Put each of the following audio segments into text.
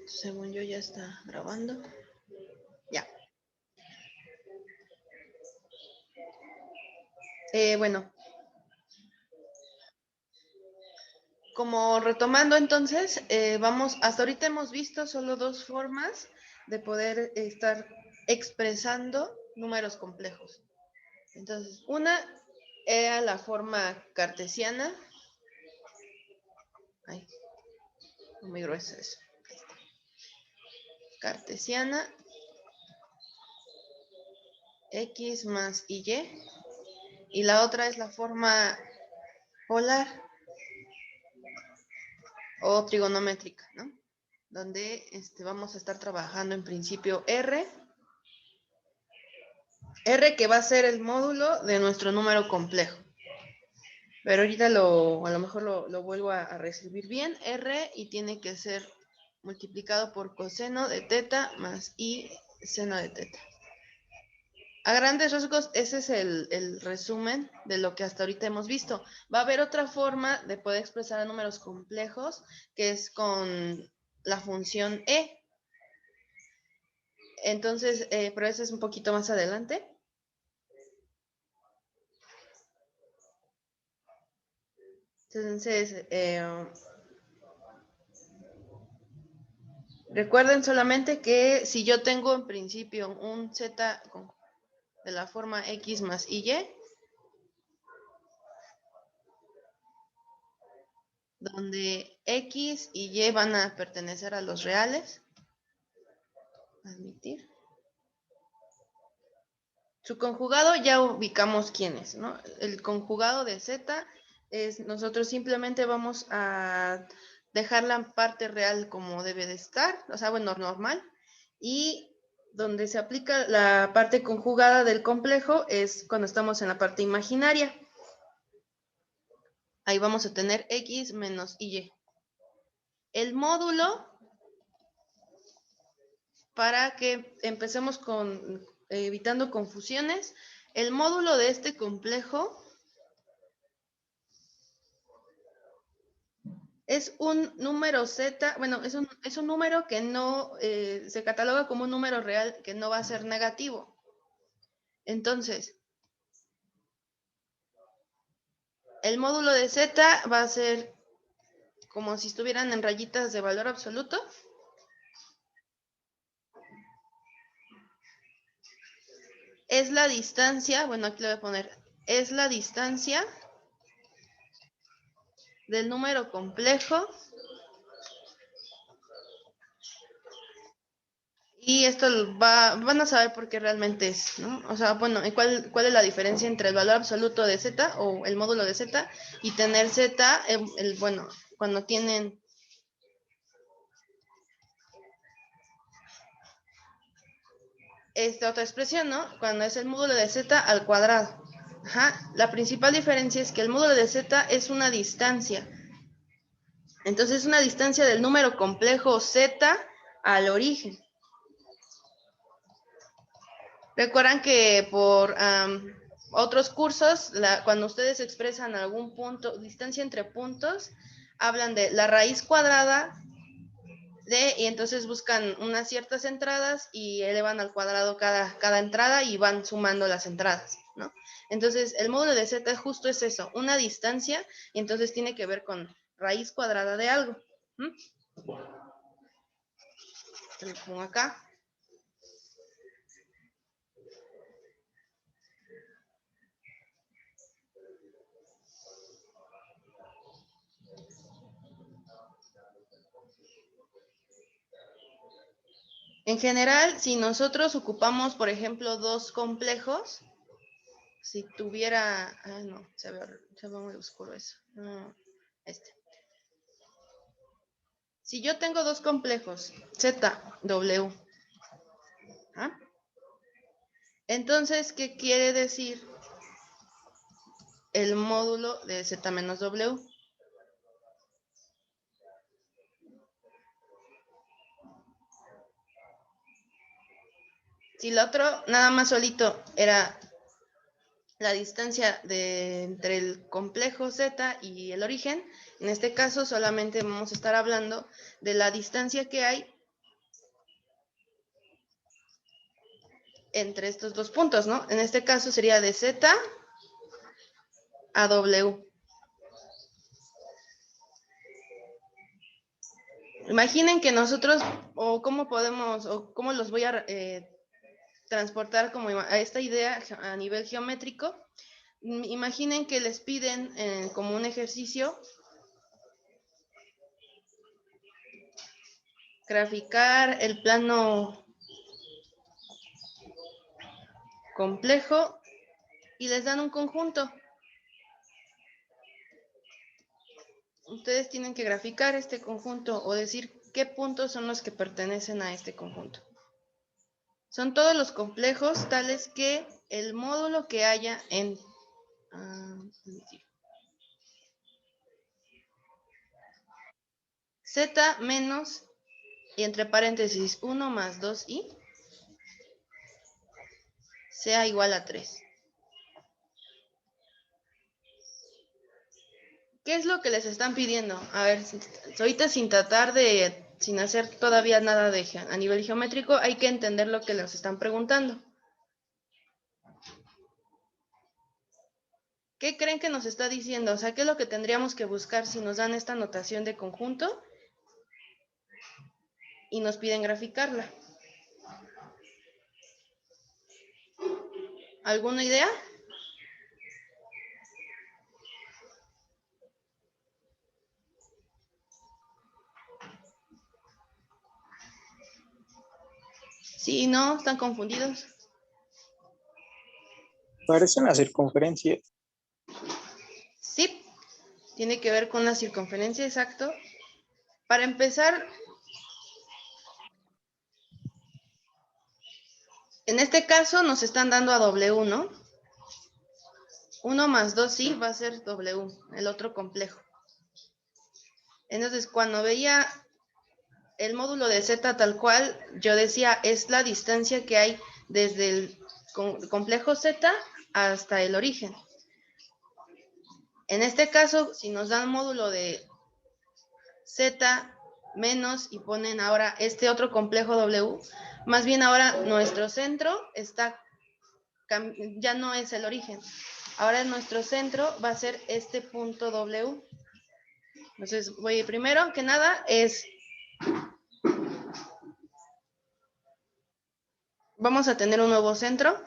Según yo ya está grabando. Ya. Bueno, como retomando entonces, hasta ahorita hemos visto solo dos formas de poder estar expresando números complejos. Entonces, una era la forma cartesiana. Ay, muy gruesa eso. Cartesiana, x más y. Y la otra es la forma polar o trigonométrica, ¿no? Donde vamos a estar trabajando en principio R que va a ser el módulo de nuestro número complejo. Pero ahorita a lo mejor lo vuelvo a reescribir bien. R y tiene que ser multiplicado por coseno de teta más y seno de teta. A grandes rasgos, ese es el resumen de lo que hasta ahorita hemos visto. Va a haber otra forma de poder expresar a números complejos, que es con la función e. Entonces, pero eso es un poquito más adelante. Entonces, recuerden solamente que si yo tengo en principio un z de la forma x más y, donde x y y van a pertenecer a los reales, admitir. Su conjugado ya ubicamos quién es, ¿no? El conjugado de z es, nosotros simplemente vamos a dejar la parte real como debe de estar, o sea, bueno, normal, y donde se aplica la parte conjugada del complejo es cuando estamos en la parte imaginaria. Ahí vamos a tener x menos y. El módulo, para que empecemos con evitando confusiones, el módulo de este complejo es un número z, bueno, es un número que no se cataloga como un número real, que no va a ser negativo. Entonces, el módulo de z va a ser como si estuvieran en rayitas de valor absoluto. Es la distancia, bueno, aquí le voy a poner, es la distancia del número complejo. Y esto van a saber por qué realmente es, ¿no? O sea, bueno, ¿cuál es la diferencia entre el valor absoluto de z o el módulo de z y tener z, bueno, cuando tienen esta otra expresión, ¿no? Cuando es el módulo de z al cuadrado. Ajá. La principal diferencia es que el módulo de z es una distancia. Entonces es una distancia del número complejo z al origen. Recuerdan que por otros cursos, cuando ustedes expresan algún punto, distancia entre puntos, hablan de la raíz cuadrada y entonces buscan unas ciertas entradas y elevan al cuadrado cada entrada y van sumando las entradas, ¿no? Entonces, el módulo de z justo es eso, una distancia, y entonces tiene que ver con raíz cuadrada de algo. Lo pongo acá. En general, si nosotros ocupamos, por ejemplo, dos complejos, si tuviera, no, se ve muy oscuro eso. Si yo tengo dos complejos, Z, W, ¿ah? Entonces, ¿qué quiere decir el módulo de Z menos W? Si el otro nada más solito era la distancia entre el complejo Z y el origen. En este caso solamente vamos a estar hablando de la distancia que hay entre estos dos puntos, ¿no? En este caso sería de Z a W. Imaginen que nosotros, o cómo podemos, o cómo los voy a transportar como a esta idea a nivel geométrico. Imaginen que les piden como un ejercicio graficar el plano complejo y les dan un conjunto. Ustedes tienen que graficar este conjunto o decir qué puntos son los que pertenecen a este conjunto. Son todos los complejos tales que el módulo que haya en Z menos, y entre paréntesis 1 más 2i, sea igual a 3. ¿Qué es lo que les están pidiendo? A ver, ahorita sin hacer todavía nada a nivel geométrico, hay que entender lo que les están preguntando. ¿Qué creen que nos está diciendo? O sea, ¿qué es lo que tendríamos que buscar si nos dan esta notación de conjunto y nos piden graficarla? ¿Alguna idea? Sí, no, están confundidos. Parece una circunferencia. Sí, tiene que ver con la circunferencia, exacto. Para empezar, en este caso nos están dando a W, ¿no? 1 más 2i va a ser W, el otro complejo. Entonces, cuando veía el módulo de Z tal cual, yo decía, es la distancia que hay desde el complejo Z hasta el origen. En este caso, si nos dan módulo de Z menos y ponen ahora este otro complejo W, más bien ahora nuestro centro ya no es el origen. Ahora nuestro centro va a ser este punto W. Entonces, primero que nada vamos a tener un nuevo centro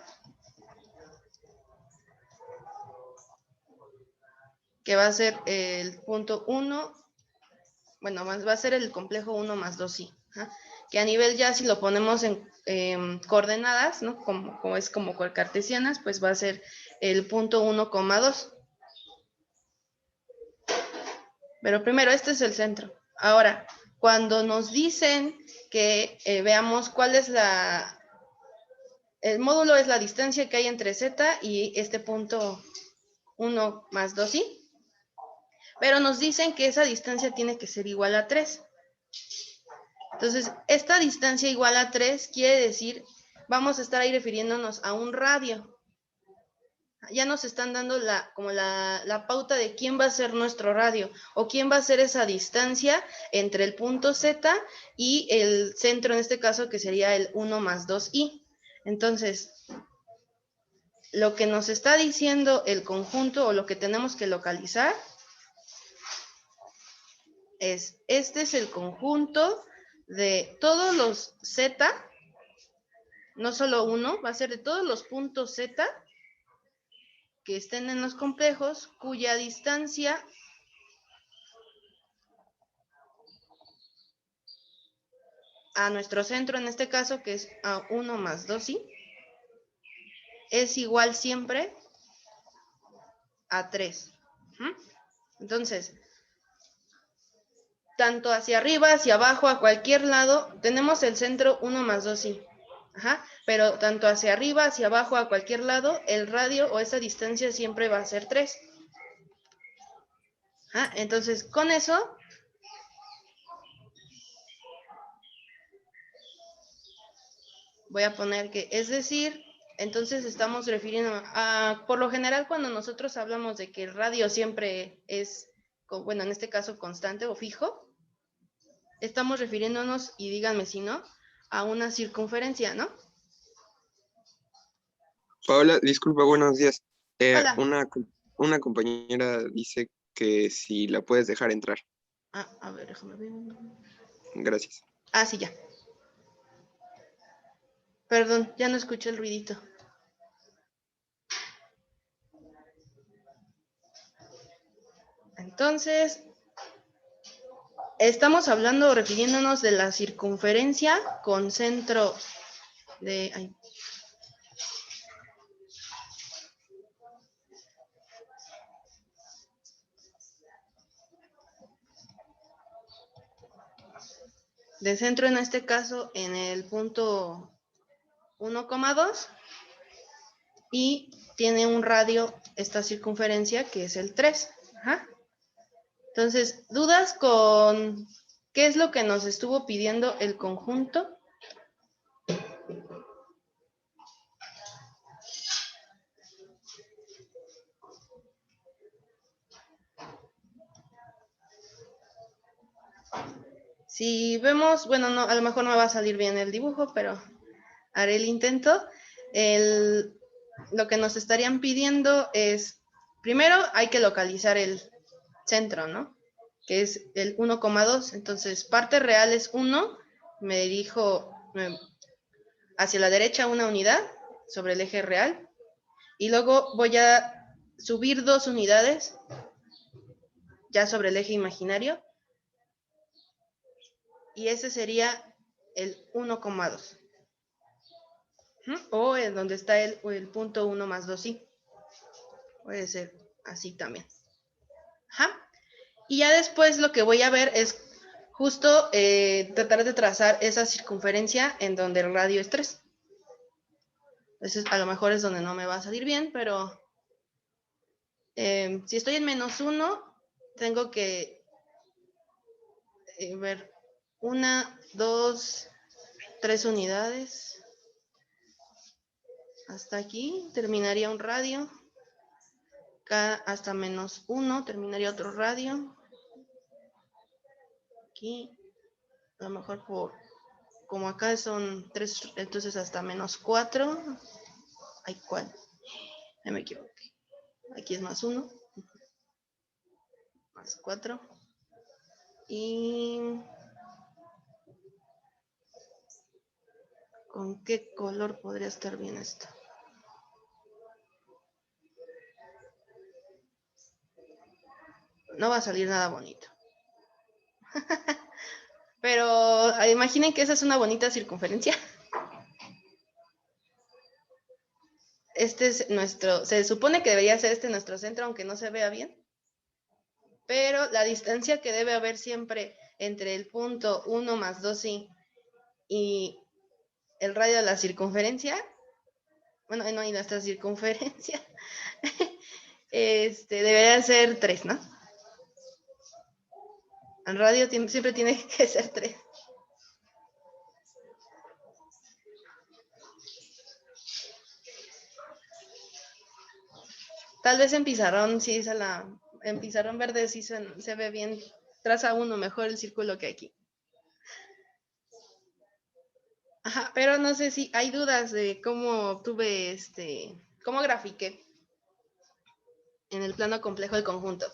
que va a ser el punto 1, bueno, va a ser el complejo 1 más 2i, que a nivel ya si lo ponemos en coordenadas, ¿no? Como es como cartesianas, pues va a ser el punto 1,2. Pero primero, este es el centro. Ahora, cuando nos dicen que veamos cuál es el módulo es la distancia que hay entre Z y este punto 1 más 2i, pero nos dicen que esa distancia tiene que ser igual a 3. Entonces, esta distancia igual a 3 quiere decir, vamos a estar ahí refiriéndonos a un radio. Ya nos están dando como la pauta de quién va a ser nuestro radio o quién va a ser esa distancia entre el punto Z y el centro, en este caso, que sería el 1 más 2i. Entonces, lo que nos está diciendo el conjunto o lo que tenemos que localizar este es el conjunto de todos los Z, no solo uno, va a ser de todos los puntos Z que estén en los complejos, cuya distancia a nuestro centro, en este caso, que es a 1 más 2i, es igual siempre a 3. Entonces, tanto hacia arriba, hacia abajo, a cualquier lado, tenemos el centro 1 más 2i. Pero tanto hacia arriba, hacia abajo, a cualquier lado, el radio o esa distancia siempre va a ser 3. Entonces, con eso, voy a poner que, es decir, Entonces estamos refiriendo a, por lo general, cuando nosotros hablamos de que el radio siempre es, bueno, en este caso constante o fijo, estamos refiriéndonos, y díganme si no, a una circunferencia, ¿no? Paola, disculpa, buenos días. Hola. Una compañera dice que si la puedes dejar entrar. A ver, déjame ver. Gracias. Sí, ya. Perdón, ya no escuché el ruidito. Entonces, estamos hablando, refiriéndonos de la circunferencia con centro de... de centro en este caso en el punto 1,2 y tiene un radio esta circunferencia que es el 3. Ajá. Entonces, ¿dudas con qué es lo que nos estuvo pidiendo el conjunto? Si vemos, bueno, no, a lo mejor no me va a salir bien el dibujo, pero haré el intento. Lo que nos estarían pidiendo es, primero hay que localizar el centro, ¿no? Que es el 1,2. Entonces, parte real es 1, me dirijo hacia la derecha una unidad sobre el eje real, y luego voy a subir 2 unidades ya sobre el eje imaginario, y ese sería el 1,2. O en donde está el punto 1 más 2, sí. Puede ser así también. Ajá. Y ya después lo que voy a ver es justo tratar de trazar esa circunferencia en donde el radio es 3. Entonces, a lo mejor es donde no me va a salir bien, pero si estoy en -1, tengo que ver 1, 2, 3 unidades. Hasta aquí terminaría un radio. Acá hasta -1 terminaría otro radio. Aquí, a lo mejor como acá son 3, entonces hasta -4. Ay, ¿cuál? Me equivoqué. Aquí es +1. +4. Y ¿con qué color podría estar bien esto? No va a salir nada bonito. Pero imaginen que esa es una bonita circunferencia. Este es se supone que debería ser nuestro centro, aunque no se vea bien. Pero la distancia que debe haber siempre entre el punto 1 más 2 y el radio de la circunferencia, bueno, no, y nuestra circunferencia, debería ser 3, ¿no? El radio siempre tiene que ser 3. Tal vez en pizarrón, sí, en pizarrón verde sí se ve bien. Traza uno mejor el círculo que aquí. Ajá, pero no sé si hay dudas de cómo obtuve cómo grafiqué en el plano complejo el conjunto.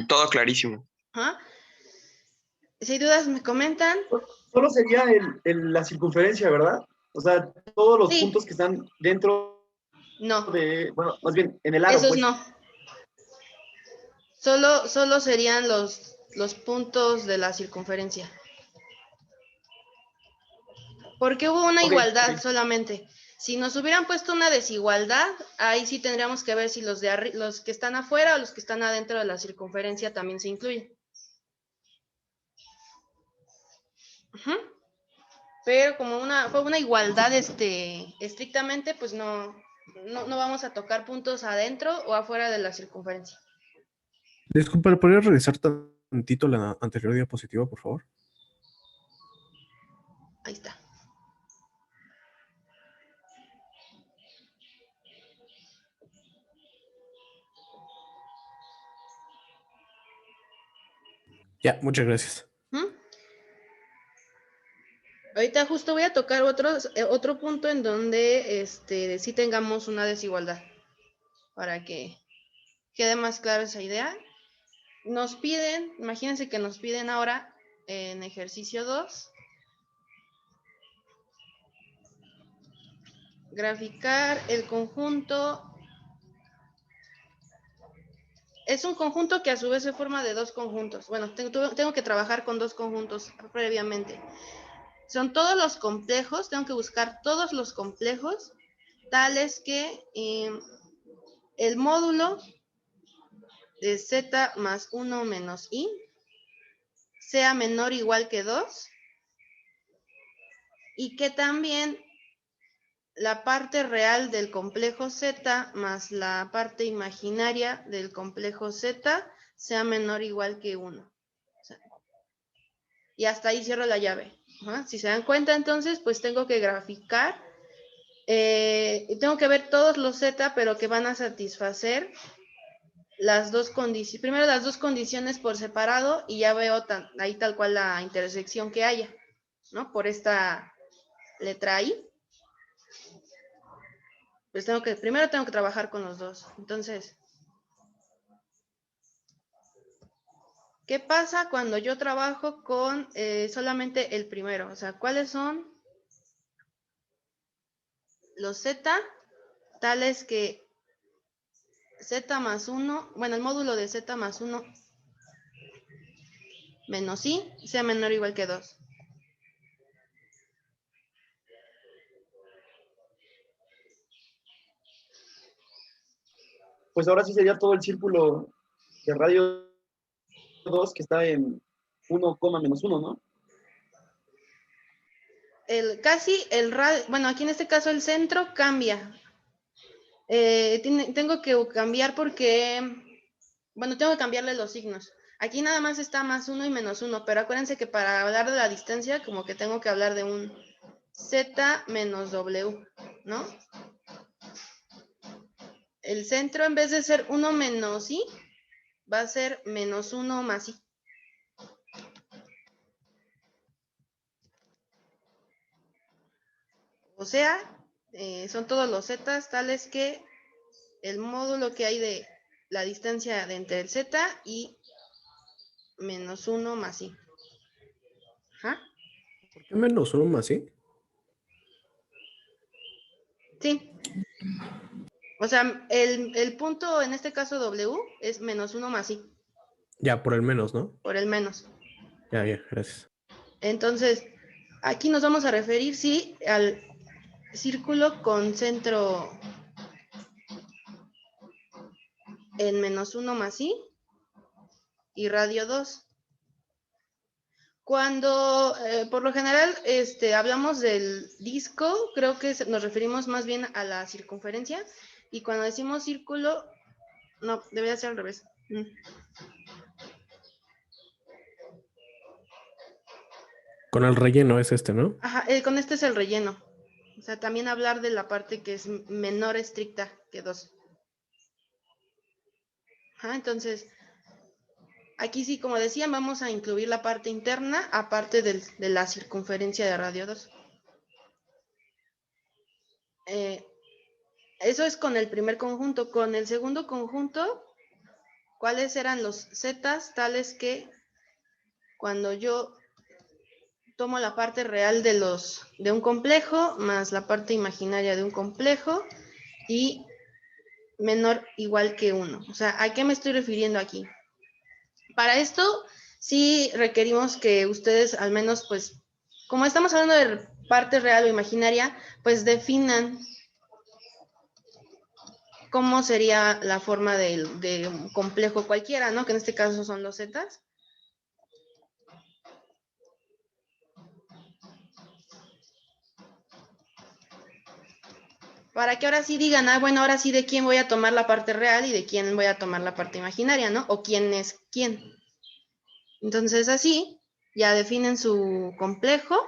Todo clarísimo. Ajá. Si hay dudas, me comentan. Solo sería la circunferencia, ¿verdad? O sea, todos los Sí. puntos que están dentro No, de, bueno, más bien en el aro, esos pues. no. Solo serían los puntos de la circunferencia. Porque hubo una igualdad solamente. Si nos hubieran puesto una desigualdad, ahí sí tendríamos que ver si los que están afuera o los que están adentro de la circunferencia también se incluyen. Ujú. Pero como fue una igualdad estrictamente, pues no vamos a tocar puntos adentro o afuera de la circunferencia. Disculpa, ¿podrías regresar tantito la anterior diapositiva, por favor? Ahí está. Ya, muchas gracias. ¿Mm? Ahorita justo voy a tocar otro punto en donde sí tengamos una desigualdad, para que quede más clara esa idea. Nos piden, imagínense que nos piden ahora en ejercicio 2, graficar el conjunto. Es un conjunto que a su vez se forma de dos conjuntos. Bueno, tengo que trabajar con dos conjuntos previamente. Son todos los complejos, tengo que buscar todos los complejos, tales que el módulo de z más 1 menos i sea menor o igual que 2 y que también la parte real del complejo z más la parte imaginaria del complejo z sea menor o igual que 1. O sea, y hasta ahí cierro la llave. Si se dan cuenta, entonces, pues tengo que graficar. Tengo que ver todos los z, pero que van a satisfacer las dos condiciones. Primero las dos condiciones por separado y ya veo ahí tal cual la intersección que haya, ¿no? Por esta letra I. Pues primero tengo que trabajar con los dos. Entonces, ¿qué pasa cuando yo trabajo con solamente el primero? O sea, ¿cuáles son los z tales que z más 1, bueno, el módulo de z más 1 menos i sea menor o igual que 2? Pues ahora sí sería todo el círculo de radio 2 que está en 1, menos 1, ¿no? Bueno, aquí en este caso el centro cambia. Tengo que cambiar porque, bueno, tengo que cambiarle los signos. Aquí nada más está más 1 y menos 1, pero acuérdense que para hablar de la distancia, como que tengo que hablar de un z menos w, ¿no? El centro, en vez de ser 1 menos i, va a ser menos 1 más i. O sea, son todos los z tales que el módulo que hay de la distancia de entre el z y menos 1 más i. Ajá. ¿Por qué menos uno más, sí? Sí. O sea, el punto en este caso w es menos 1 más i, Ya, por el menos, ¿no? por el menos. Ya, gracias. Entonces, aquí nos vamos a referir, sí, al círculo con centro en menos 1 más i y radio 2. Cuando, por lo general, hablamos del disco, creo que nos referimos más bien a la circunferencia, y cuando decimos círculo, no, debería ser al revés. Con el relleno es este, ¿no? Ajá, con este es el relleno. O sea, también hablar de la parte que es menor estricta que 2. Ajá, entonces, aquí sí, como decían, vamos a incluir la parte interna aparte de la circunferencia de radio 2. Eso es con el primer conjunto. Con el segundo conjunto, ¿cuáles eran los zetas tales que cuando yo tomo la parte real de un complejo más la parte imaginaria de un complejo y menor o igual que 1? O sea, ¿a qué me estoy refiriendo aquí? Para esto sí requerimos que ustedes al menos, pues, como estamos hablando de parte real o imaginaria, pues definan cómo sería la forma de un complejo cualquiera, ¿no? Que en este caso son los zetas. Para que ahora sí digan, bueno, ahora sí de quién voy a tomar la parte real y de quién voy a tomar la parte imaginaria, ¿no? O quién es quién. Entonces así, ya definen su complejo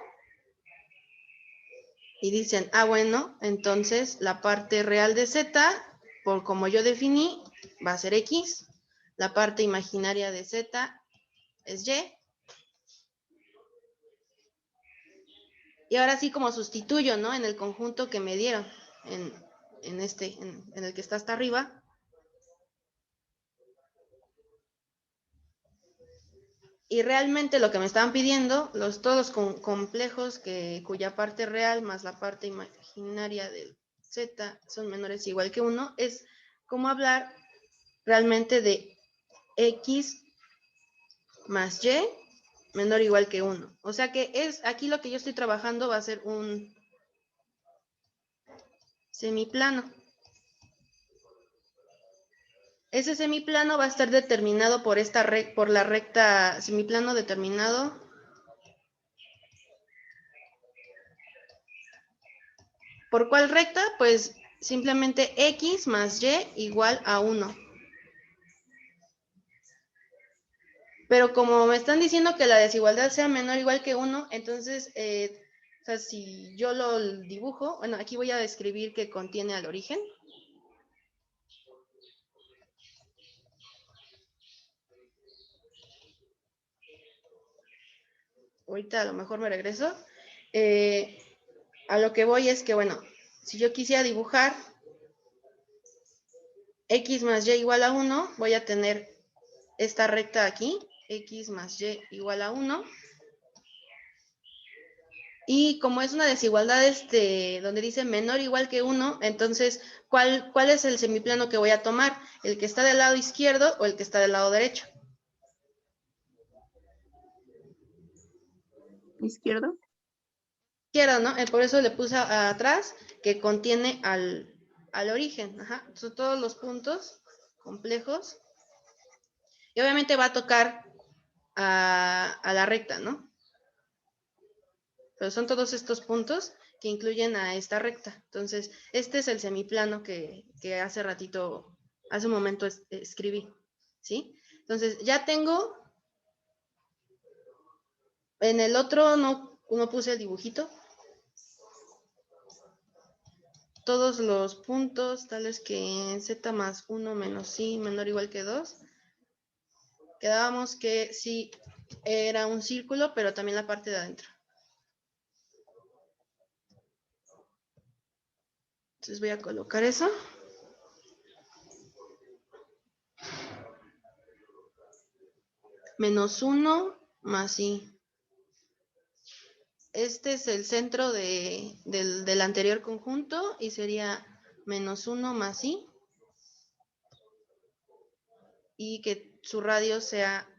Y dicen, ah, bueno, entonces la parte real de Z, por como yo definí, va a ser X. La parte imaginaria de Z es Y. Y ahora sí como sustituyo, ¿no? En el conjunto que me dieron, en el que está hasta arriba. Y realmente lo que me estaban pidiendo, todos los complejos cuya parte real más la parte imaginaria del Z son menores o igual que 1, es como hablar realmente de X más Y menor o igual que 1. O sea que aquí lo que yo estoy trabajando va a ser un semiplano. Ese semiplano va a estar determinado por la recta, semiplano determinado ¿por cuál recta? Pues simplemente X más Y igual a 1. Pero como me están diciendo que la desigualdad sea menor o igual que 1, entonces, o sea, si yo lo dibujo, bueno, aquí voy a describir que contiene al origen. Ahorita a lo mejor me regreso. A lo que voy es que, bueno, si yo quisiera dibujar X más Y igual a 1, voy a tener esta recta aquí, X más Y igual a 1. Y como es una desigualdad donde dice menor o igual que 1, entonces, ¿cuál es el semiplano que voy a tomar? ¿El que está del lado izquierdo o el que está del lado derecho? ¿Izquierdo? Izquierdo, ¿no? Por eso le puse atrás que contiene al origen. Ajá. Son todos los puntos complejos. Y obviamente va a tocar a la recta, ¿no? Pero son todos estos puntos que incluyen a esta recta. Entonces, este es el semiplano que hace un momento escribí, ¿sí? Entonces, ya tengo, en el otro no puse el dibujito. Todos los puntos, tales que Z más 1 menos I menor o igual que 2. Quedábamos que sí era un círculo, pero también la parte de adentro. Entonces voy a colocar eso. Menos 1 más I. Este es el centro del anterior conjunto y sería menos 1 más I. Y que su radio sea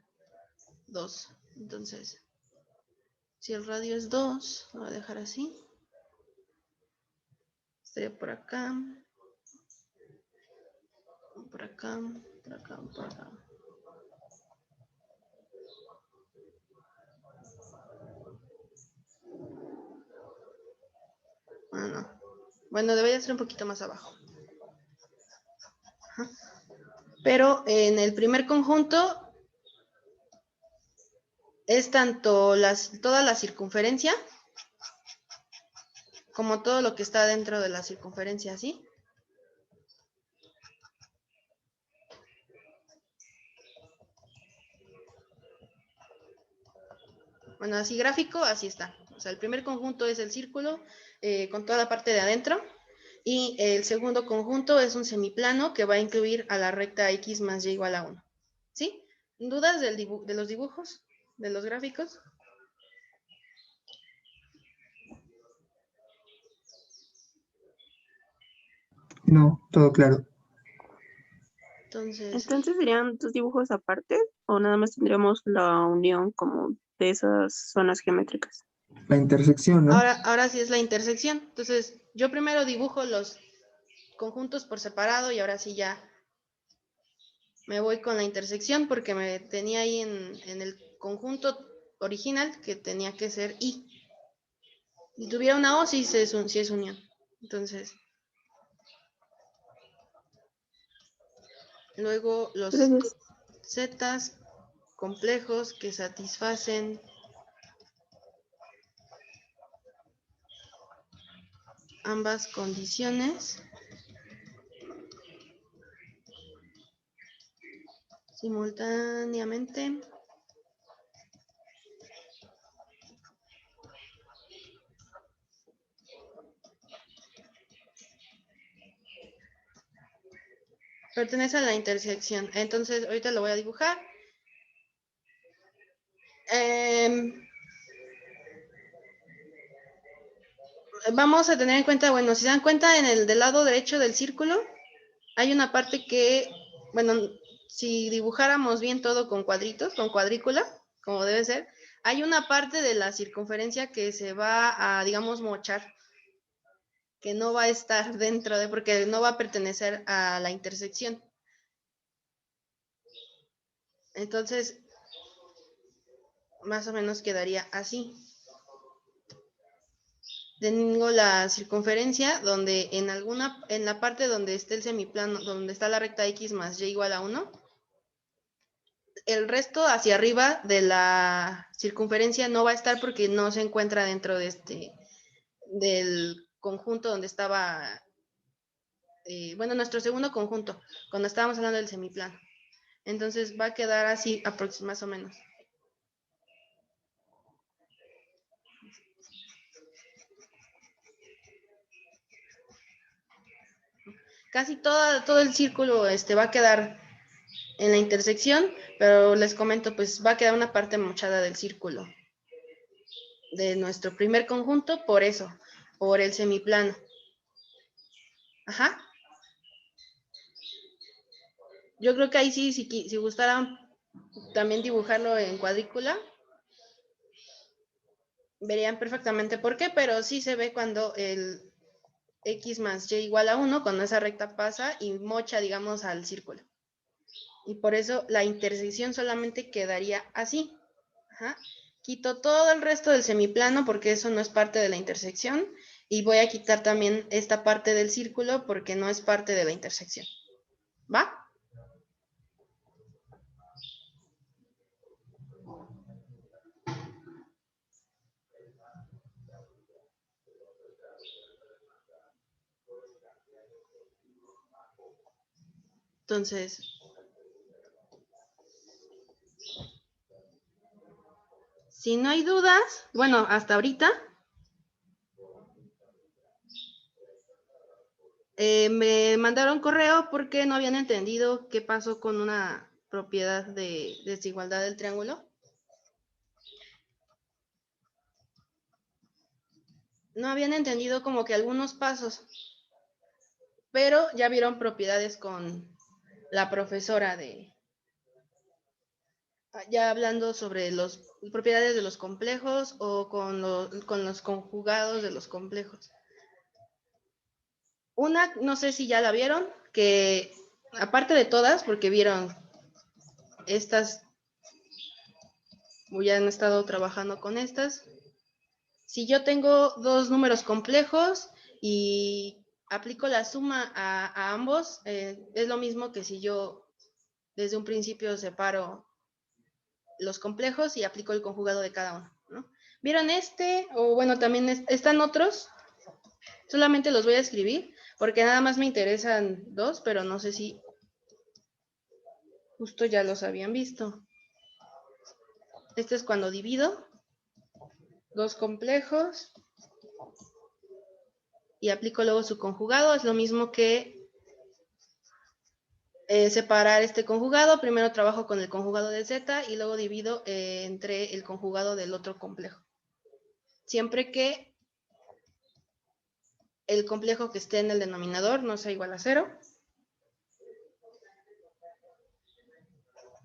2. Entonces, si el radio es 2, lo voy a dejar así. Estaría por acá. Por acá, por acá, por acá. Bueno, debería ser un poquito más abajo. Ajá. Pero en el primer conjunto es tanto toda la circunferencia como todo lo que está dentro de la circunferencia, ¿sí? Bueno, así gráfico, así está. O sea, el primer conjunto es el círculo con toda la parte de adentro. Y el segundo conjunto es un semiplano que va a incluir a la recta X más Y igual a 1. ¿Sí? ¿Dudas de los dibujos? ¿De los gráficos? No, todo claro. Entonces, Entonces, ¿serían dos dibujos aparte o nada más tendríamos la unión como de esas zonas geométricas? La intersección, ¿no? ahora sí es la intersección. Entonces, yo primero dibujo los conjuntos por separado y ahora sí ya me voy con la intersección porque me tenía ahí en el conjunto original que tenía que ser I. Si tuviera una O, sí es unión. Entonces, luego los Gracias. zetas complejos que satisfacen ambas condiciones simultáneamente. Pertenece a la intersección. Entonces, ahorita lo voy a dibujar. Vamos a tener en cuenta, bueno, si se dan cuenta, en el del lado derecho del círculo, hay una parte que, bueno, si dibujáramos bien todo con cuadritos, con cuadrícula, como debe ser, hay una parte de la circunferencia que se va a, digamos, mochar, que no va a estar dentro de, porque no va a pertenecer a la intersección. Entonces, más o menos quedaría así. Tengo la circunferencia donde en la parte donde esté el semiplano, donde está la recta X más Y igual a 1, el resto hacia arriba de la circunferencia no va a estar porque no se encuentra dentro de del conjunto donde estaba, bueno, nuestro segundo conjunto, cuando estábamos hablando del semiplano. Entonces va a quedar así más o menos. Casi todo el círculo va a quedar en la intersección, pero les comento, pues va a quedar una parte mochada del círculo de nuestro primer conjunto, por eso, por el semiplano. Ajá. Yo creo que ahí sí, si gustaran también dibujarlo en cuadrícula, verían perfectamente por qué, pero sí se ve cuando el X más Y igual a 1, cuando esa recta pasa y mocha, digamos, al círculo. Y por eso la intersección solamente quedaría así. Ajá. Quito todo el resto del semiplano porque eso no es parte de la intersección. Y voy a quitar también esta parte del círculo porque no es parte de la intersección. ¿Va? Entonces, si no hay dudas, bueno, hasta ahorita, me mandaron correo porque no habían entendido qué pasó con una propiedad de desigualdad del triángulo. No habían entendido como que algunos pasos, pero ya vieron propiedades con la profesora ya hablando sobre las propiedades de los complejos o con los conjugados de los complejos. Una, no sé si ya la vieron, que aparte de todas, porque vieron estas, ya han estado trabajando con estas. Si yo tengo dos números complejos y aplico la suma a ambos, es lo mismo que si yo desde un principio separo los complejos y aplico el conjugado de cada uno, ¿no? ¿Vieron este? O bueno, también están otros. Solamente los voy a escribir porque nada más me interesan dos, pero no sé si justo ya los habían visto. Este es cuando divido dos complejos y aplico luego su conjugado. Es lo mismo que separar este conjugado. Primero trabajo con el conjugado de z y luego divido entre el conjugado del otro complejo. Siempre que el complejo que esté en el denominador no sea igual a 0.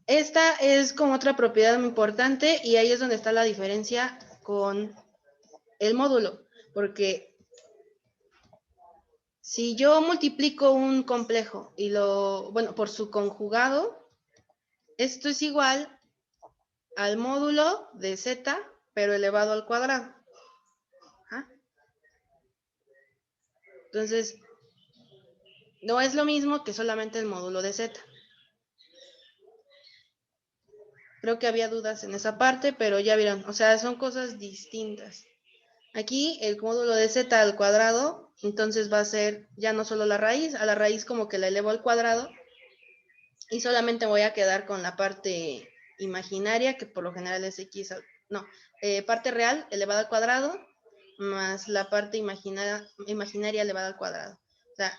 Esta es como otra propiedad muy importante y ahí es donde está la diferencia con el módulo, porque si yo multiplico un complejo y bueno, por su conjugado, esto es igual al módulo de z, pero elevado al cuadrado. ¿Ah? Entonces, no es lo mismo que solamente el módulo de z. Creo que había dudas en esa parte, pero ya vieron, o sea, son cosas distintas. Aquí el módulo de z al cuadrado Entonces va a ser ya no solo la raíz, a la raíz como que la elevo al cuadrado y solamente voy a quedar con la parte imaginaria, que por lo general es x, parte real elevada al cuadrado, más la parte imaginaria elevada al cuadrado. O sea,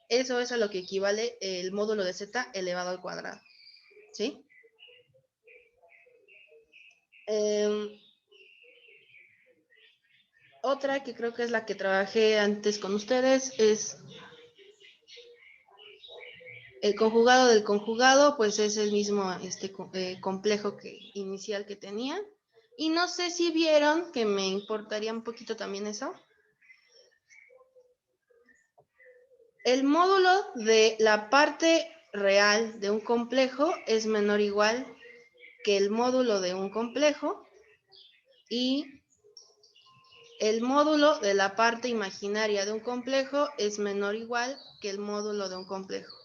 eso es a lo que equivale el módulo de z elevado al cuadrado. ¿Sí? Otra que creo que es la que trabajé antes con ustedes es el conjugado del conjugado, pues es el mismo complejo inicial que tenía. Y no sé si vieron, que me importaría un poquito también eso. El módulo de la parte real de un complejo es menor o igual que el módulo de un complejo y el módulo de la parte imaginaria de un complejo es menor o igual que el módulo de un complejo.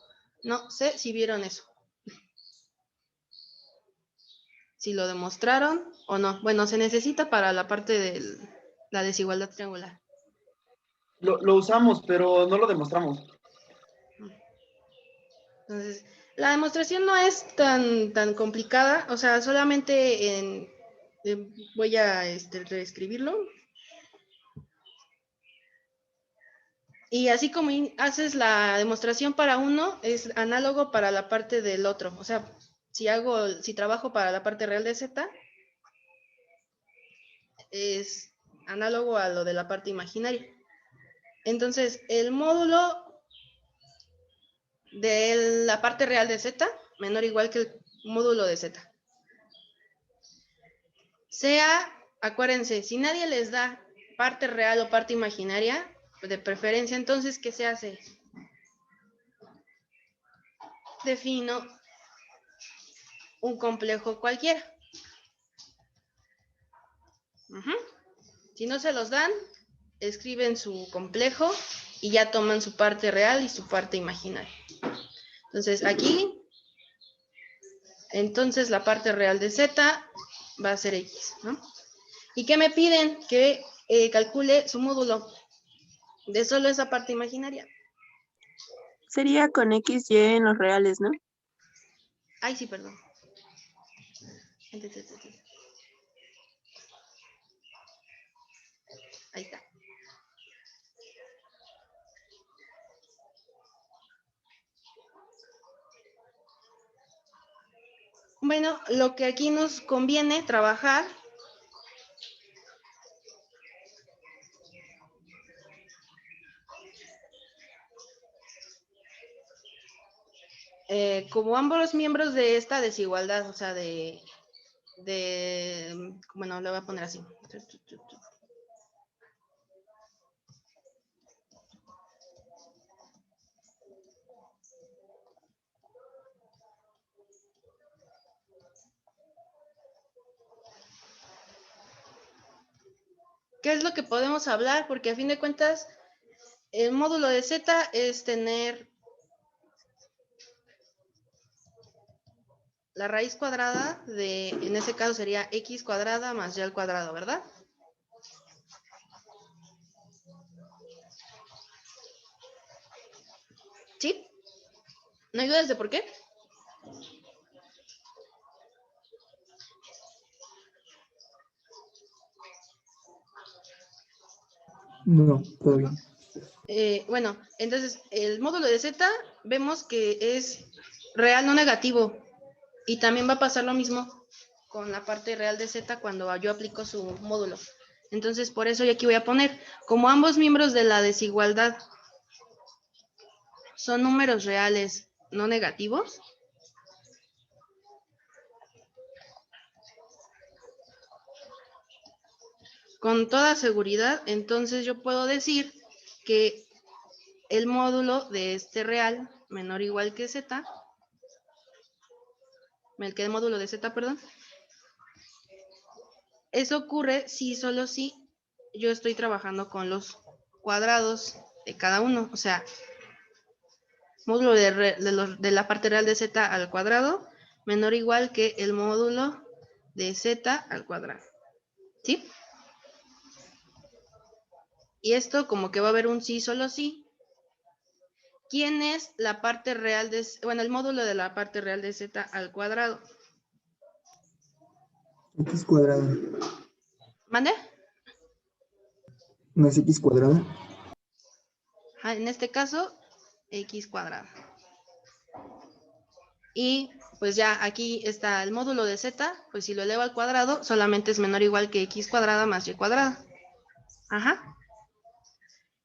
No sé si vieron eso. Si lo demostraron o no. Bueno, se necesita para la parte de la desigualdad triangular. Lo usamos, pero no lo demostramos. Entonces, la demostración no es tan complicada. O sea, solamente voy a reescribirlo. Y así como haces la demostración para uno, es análogo para la parte del otro. O sea, si trabajo para la parte real de Z, es análogo a lo de la parte imaginaria. Entonces, el módulo de la parte real de Z, menor o igual que el módulo de Z. Acuérdense, si nadie les da parte real o parte imaginaria, de preferencia, entonces, ¿qué se hace? Defino un complejo cualquiera. Si no se los dan, escriben su complejo y ya toman su parte real y su parte imaginaria. Entonces, aquí, entonces la parte real de Z va a ser X, ¿no? ¿Y qué me piden? Que calcule su módulo de solo esa parte imaginaria. Sería con X, Y en los reales, ¿no? Ay, sí, perdón. Ahí está. Bueno, lo que aquí nos conviene trabajar como ambos los miembros de esta desigualdad, o sea, bueno, lo voy a poner así. ¿Qué es lo que podemos hablar? Porque a fin de cuentas, el módulo de Z es tener la raíz cuadrada en ese caso sería X cuadrada más Y al cuadrado, ¿verdad? ¿Sí? ¿No hay dudas de por qué? No, todo bien. Bueno, entonces el módulo de Z vemos que es real no negativo y también va a pasar lo mismo con la parte real de Z cuando yo aplico su módulo. Entonces por eso yo aquí voy a poner, como ambos miembros de la desigualdad son números reales no negativos, con toda seguridad, entonces yo puedo decir que el módulo de este real menor o igual que Z, el módulo de Z, perdón, eso ocurre si solo si yo estoy trabajando con los cuadrados de cada uno, o sea, módulo de la parte real de Z al cuadrado menor o igual que el módulo de Z al cuadrado, ¿sí? y esto como que va a haber un sí, solo sí. ¿Quién es la parte real de, bueno, el módulo de la parte real de z al cuadrado? X cuadrado. ¿Mande? ¿No es X cuadrado? En este caso, x cuadrado. Y pues ya aquí está el módulo de z, pues si lo elevo al cuadrado, solamente es menor o igual que x cuadrada más y cuadrada. Ajá.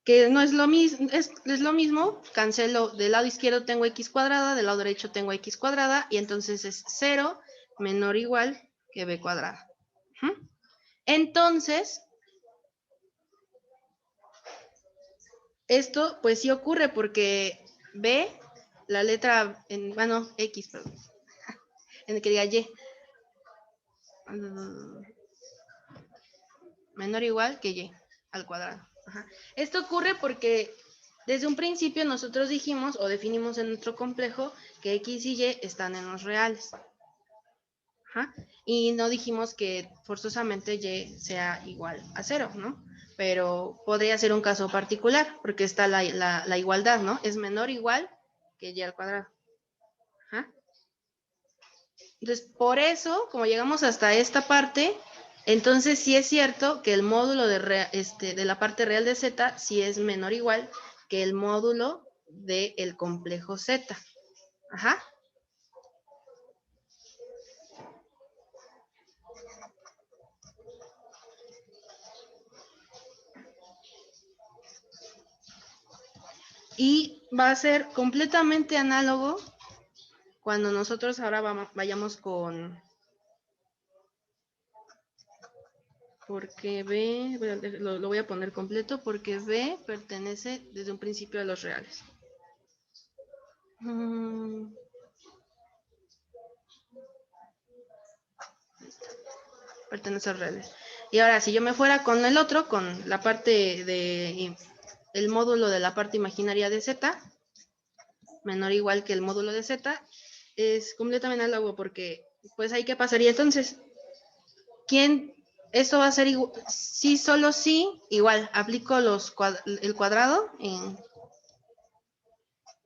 Que no es lo mismo, es lo mismo, cancelo, del lado izquierdo tengo x cuadrada, del lado derecho tengo x cuadrada, y entonces es 0 menor o igual que b cuadrada. Entonces, esto pues sí ocurre porque b, la letra, bueno, x, perdón, en el que diga y, menor o igual que y al cuadrado. Ajá. Esto ocurre porque desde un principio nosotros dijimos o definimos en nuestro complejo que x y y están en los reales. Ajá. Y no dijimos que forzosamente y sea igual a 0, ¿no? Pero podría ser un caso particular porque está la igualdad, ¿no? Es menor o igual que y al cuadrado. Ajá. Entonces, por eso, como llegamos hasta esta parte, entonces sí es cierto que el módulo de la parte real de z sí es menor o igual que el módulo del complejo z. Ajá. Y va a ser completamente análogo cuando nosotros ahora vayamos con... Porque B, lo voy a poner completo, porque B pertenece desde un principio a los reales. Pertenece a los reales. Y ahora, si yo me fuera con el otro, con la parte de... el módulo de la parte imaginaria de z, menor o igual que el módulo de z, es completamente análogo porque, pues ahí qué pasaría entonces. Esto va a ser igual, sí, solo sí, igual, aplico el cuadrado en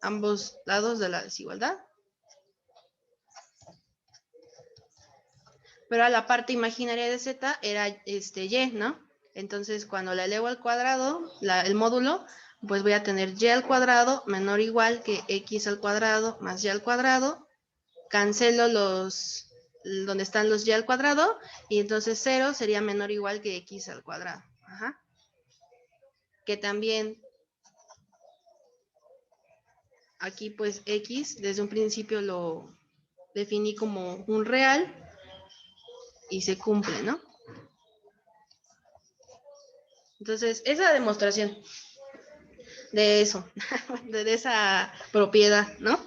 ambos lados de la desigualdad. Pero a la parte imaginaria de z era y, ¿no? Entonces, cuando la elevo al cuadrado, el módulo, pues voy a tener y al cuadrado menor o igual que x al cuadrado más y al cuadrado. Cancelo donde están los y al cuadrado, y entonces 0 sería menor o igual que x al cuadrado. Ajá. Que también aquí pues x desde un principio lo definí como un real y se cumple, ¿no? Entonces, esa demostración de eso, de esa propiedad, ¿no?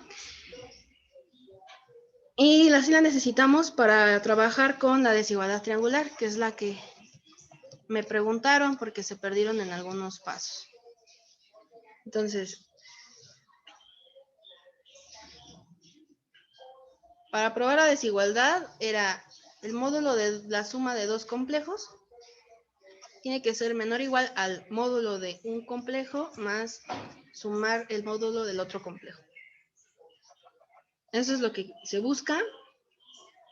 Y así la necesitamos para trabajar con la desigualdad triangular, que es la que me preguntaron porque se perdieron en algunos pasos. Entonces, para probar la desigualdad era el módulo de la suma de dos complejos tiene que ser menor o igual al módulo de un complejo más sumar el módulo del otro complejo. Eso es lo que se busca.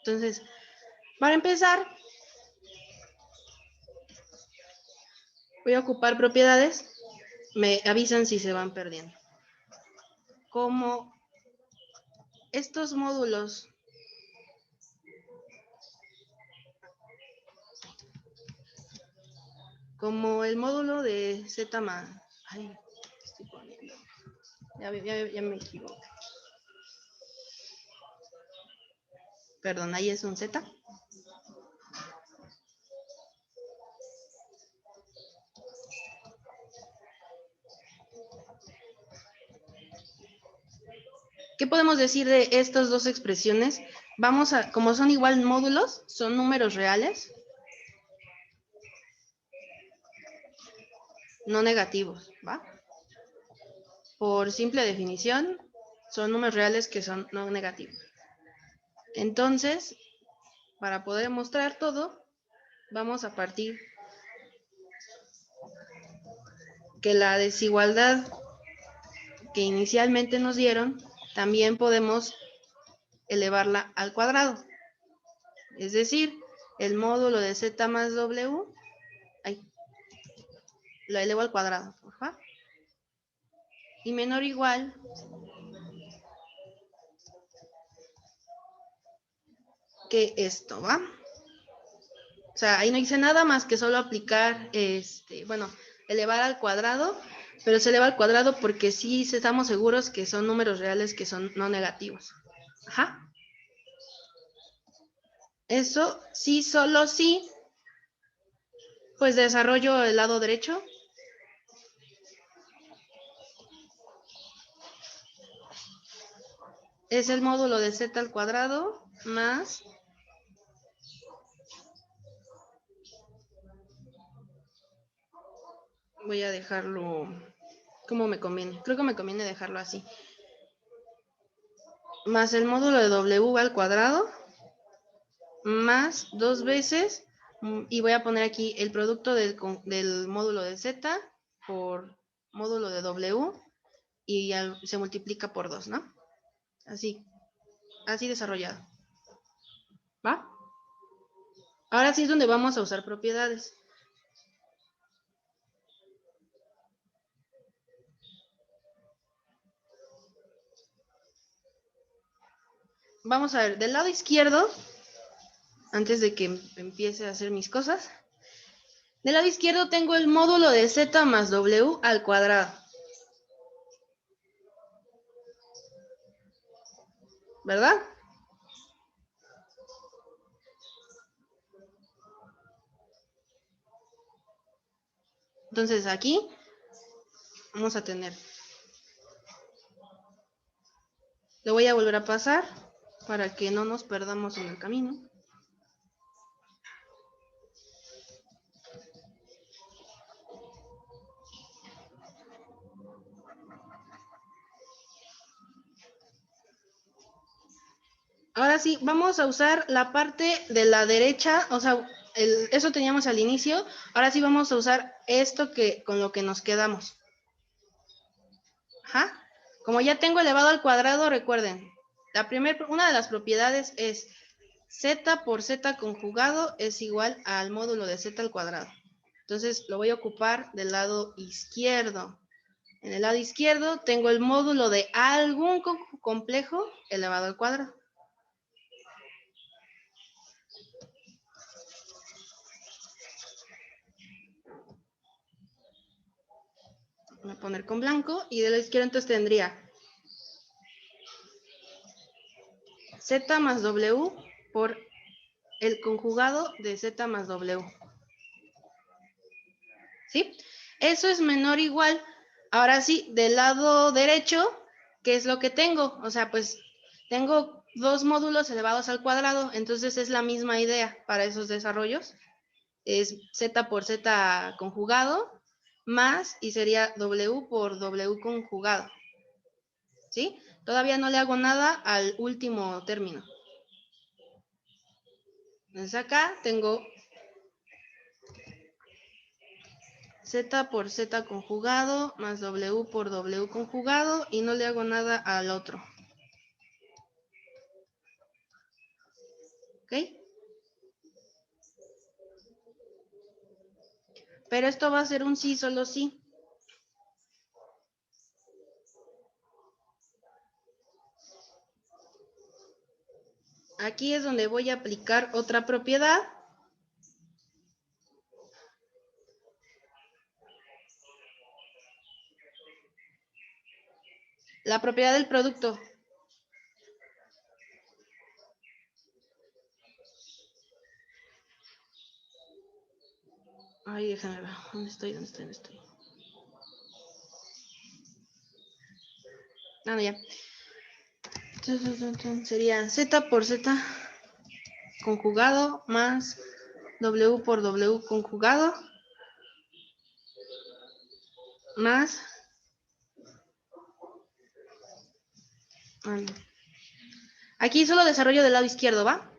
Entonces, para empezar, voy a ocupar propiedades. Me avisan si se van perdiendo. Como estos módulos como el módulo de z más... Ay, estoy poniendo. Ya me equivoco. Perdón, ahí es un z. ¿Qué podemos decir de estas dos expresiones? Vamos a, como son igual módulos, son números reales, no negativos, ¿va? Por simple definición, son números reales que son no negativos. Entonces, para poder mostrar todo, vamos a partir que la desigualdad que inicialmente nos dieron, también podemos elevarla al cuadrado. Es decir, el módulo de z más w, lo elevo al cuadrado, por favor. Y menor o igual que esto, ¿va? O sea, ahí no hice nada más que solo aplicar, bueno, elevar al cuadrado, pero se eleva al cuadrado porque sí estamos seguros que son números reales que son no negativos. Ajá. Eso sí, solo sí, pues desarrollo el lado derecho. Es el módulo de z al cuadrado más voy a dejarlo como me conviene. Creo que me conviene dejarlo así. Más el módulo de w al cuadrado más 2 veces y voy a poner aquí el producto del módulo de z por módulo de w y se multiplica por 2, ¿no? Así desarrollado. ¿Va? Ahora sí es donde vamos a usar propiedades. Vamos a ver, del lado izquierdo, antes de que empiece a hacer mis cosas, del lado izquierdo tengo el módulo de z más w al cuadrado. ¿Verdad? Entonces aquí vamos a tener. Lo voy a volver a pasar para que no nos perdamos en el camino. Ahora sí, vamos a usar la parte de la derecha, o sea, eso teníamos al inicio. Ahora sí vamos a usar esto con lo que nos quedamos. Ajá. Como ya tengo elevado al cuadrado, recuerden, una de las propiedades es z por z conjugado es igual al módulo de z al cuadrado. Entonces lo voy a ocupar del lado izquierdo. En el lado izquierdo tengo el módulo de algún complejo elevado al cuadrado. Voy a poner con blanco y de la izquierda entonces tendría z más w por el conjugado de z más w. ¿Sí? Eso es menor o igual. Ahora sí, del lado derecho, ¿qué es lo que tengo? O sea, pues tengo dos módulos elevados al cuadrado, entonces es la misma idea para esos desarrollos. Es z por z conjugado más y sería w por w conjugado. ¿Sí? Todavía no le hago nada al último término. Entonces acá tengo z por z conjugado más w por w conjugado y no le hago nada al otro. ¿Ok? Pero esto va a ser un sí, solo sí. Aquí es donde voy a aplicar otra propiedad. La propiedad del producto. Ay, déjame ver. ¿Dónde estoy? Ah, no, ya. Sería z por z conjugado más w por w conjugado más aquí solo desarrollo del lado izquierdo, ¿va?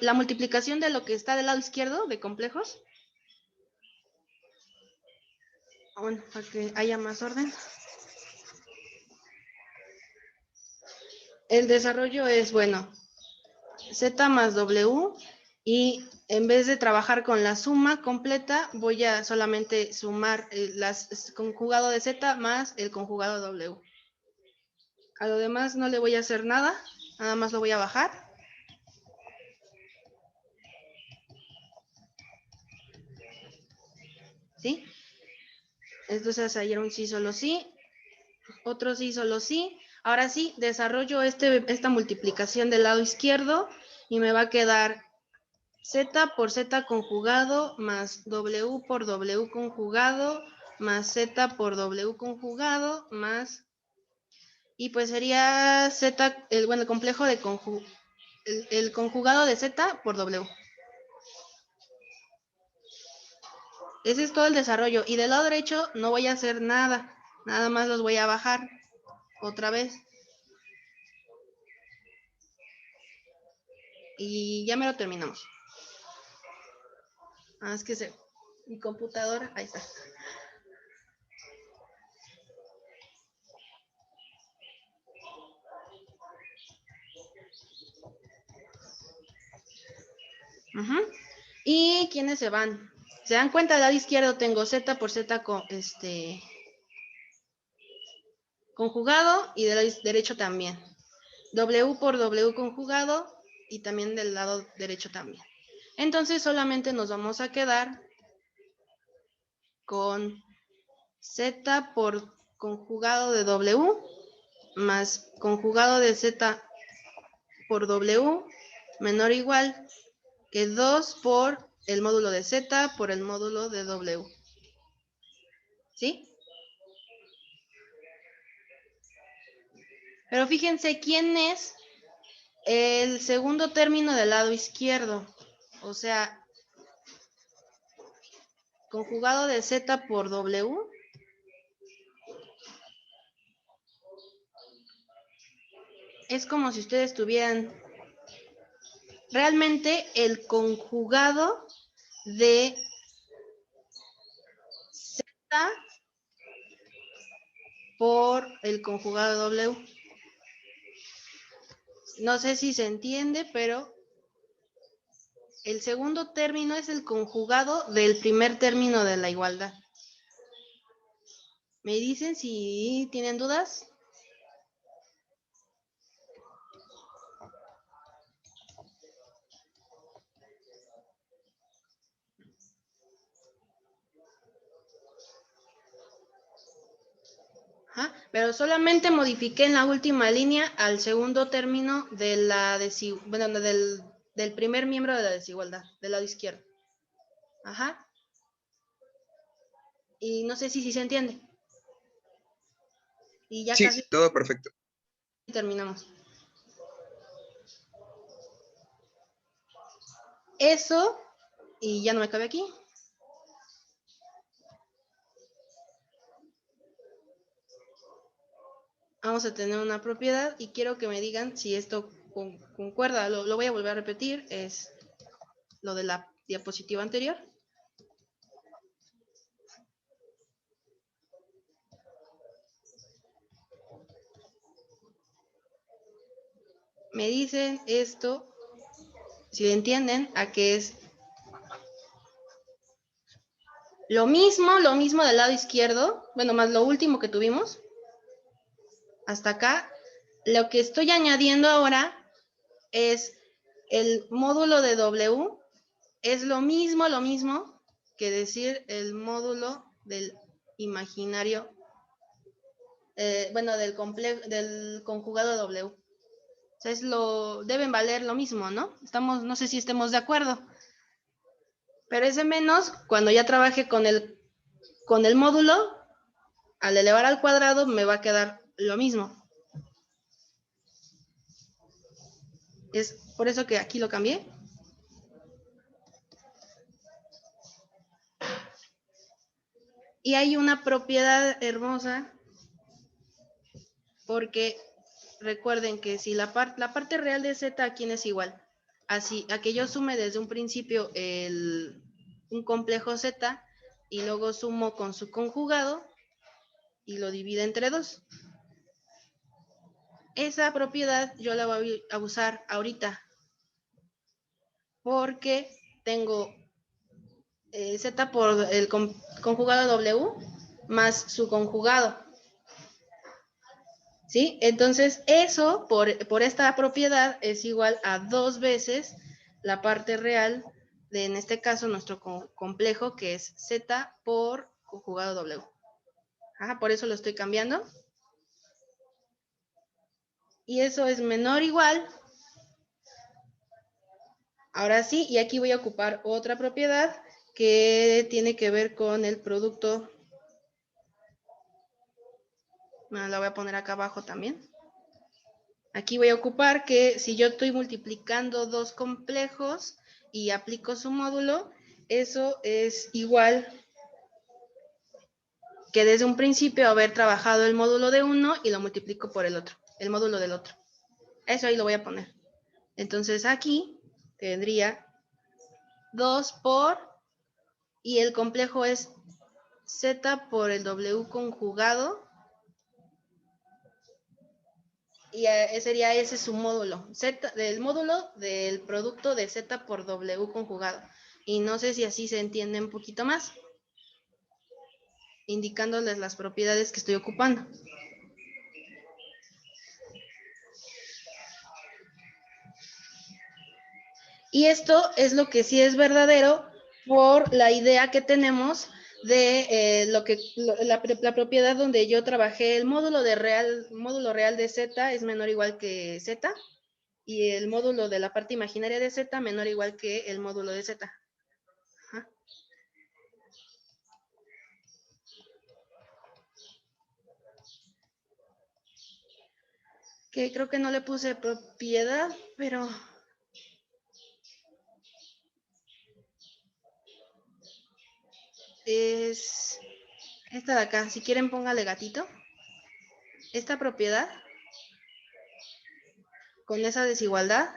La multiplicación de lo que está del lado izquierdo de complejos Bueno, para que haya más orden. El desarrollo es, bueno, Z más W, y en vez de trabajar con la suma completa, voy a solamente sumar el conjugado de Z más el conjugado W. A lo demás no le voy a hacer nada, nada más lo voy a bajar. ¿Sí? Entonces ayer un sí, solo sí, otro sí, solo sí. Ahora sí, desarrollo esta multiplicación del lado izquierdo y me va a quedar Z por Z conjugado más W por W conjugado más Z por W conjugado más... Y pues sería Z, el complejo de el conjugado de Z por W. Ese es todo el desarrollo. Y del lado derecho no voy a hacer nada. Nada más los voy a bajar otra vez. Y ya me lo terminamos. Ah, es que mi computadora, ahí está. ¿Y quiénes se van? ¿Se dan cuenta? Del lado izquierdo tengo Z por Z conjugado y del lado derecho también. W por W conjugado y también del lado derecho también. Entonces solamente nos vamos a quedar con Z por conjugado de W más conjugado de Z por W menor o igual que 2 por el módulo de Z por el módulo de W. ¿Sí? Pero fíjense quién es el segundo término del lado izquierdo. O sea, conjugado de Z por W. Es como si ustedes tuvieran realmente el conjugado de Z por el conjugado de W. No sé si se entiende, pero el segundo término es el conjugado del primer término de la igualdad. ¿Me dicen si tienen dudas? Ajá, pero solamente modifiqué en la última línea al segundo término de la del primer miembro de la desigualdad, del lado izquierdo. Ajá. Y no sé si se entiende. Y ya Sí, casi todo perfecto. terminamos. Eso, y ya no me cabe aquí. Vamos a tener una propiedad y quiero que me digan si esto concuerda. Lo voy a volver a repetir, es lo de la diapositiva anterior. Me dicen esto, si entienden, a qué es lo mismo del lado izquierdo, bueno, más lo último que tuvimos, hasta acá. Lo que estoy añadiendo ahora es el módulo de W, es lo mismo que decir el módulo del imaginario, del conjugado W. O sea, deben valer lo mismo, ¿no? No sé si estemos de acuerdo. Pero ese menos, cuando ya trabaje con el módulo, al elevar al cuadrado me va a quedar lo mismo. Es por eso que aquí lo cambié. Y hay una propiedad hermosa, porque recuerden que si la parte real de Z aquí es igual, así a que yo sume desde un principio un complejo Z, y luego sumo con su conjugado y lo divido entre 2. Esa propiedad yo la voy a usar ahorita porque tengo Z por el conjugado W más su conjugado. ¿Sí? Entonces, eso por esta propiedad es igual a 2 veces la parte real de, en este caso, nuestro complejo, que es Z por conjugado W. Ajá, por eso lo estoy cambiando. Y eso es menor o igual. Ahora sí, y aquí voy a ocupar otra propiedad que tiene que ver con el producto. Bueno, la voy a poner acá abajo también. Aquí voy a ocupar que si yo estoy multiplicando 2 complejos y aplico su módulo, eso es igual que desde un principio haber trabajado el módulo de uno y lo multiplico por el otro, el módulo del otro. Eso ahí lo voy a poner. Entonces aquí tendría 2 por, y el complejo es Z por el W conjugado, y sería ese su módulo, Z, del módulo del producto de Z por W conjugado. Y no sé si así se entiende un poquito más, indicándoles las propiedades que estoy ocupando. Y esto es lo que sí es verdadero por la idea que tenemos de la propiedad donde yo trabajé el módulo real de Z es menor o igual que Z, y el módulo de la parte imaginaria de Z menor o igual que el módulo de Z. Ajá. Que creo que no le puse propiedad, pero es esta de acá. Si quieren, póngale gatito. Esta propiedad con esa desigualdad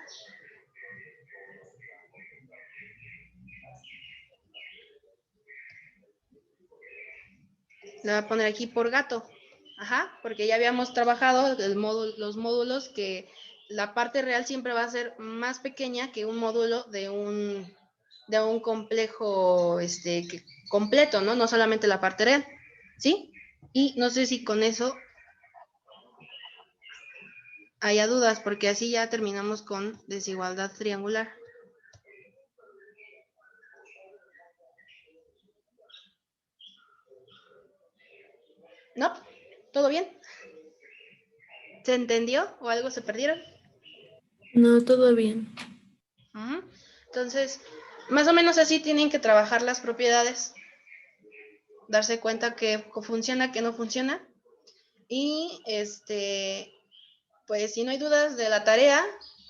la voy a poner aquí por gato. Ajá, porque ya habíamos trabajado los módulos que la parte real siempre va a ser más pequeña que un módulo de un complejo completo, ¿no? No solamente la parte real, ¿sí? Y no sé si con eso haya dudas, porque así ya terminamos con desigualdad triangular. ¿No? ¿Todo bien? ¿Se entendió o algo se perdieron? No, todo bien. Ujú. Entonces, más o menos así tienen que trabajar las propiedades, darse cuenta que funciona, que no funciona. Y pues si no hay dudas de la tarea,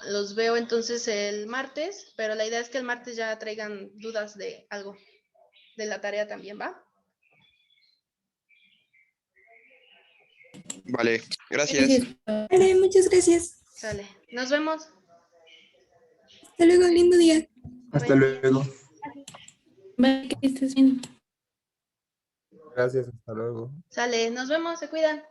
los veo entonces el martes, pero la idea es que el martes ya traigan dudas de algo de la tarea también, ¿va? Vale, gracias. Vale, muchas gracias. Sale. Nos vemos. Hasta luego, lindo día. Hasta Buen día. luego. Bye, que estés bien. Gracias, hasta luego. Sale. Nos vemos. Se cuidan.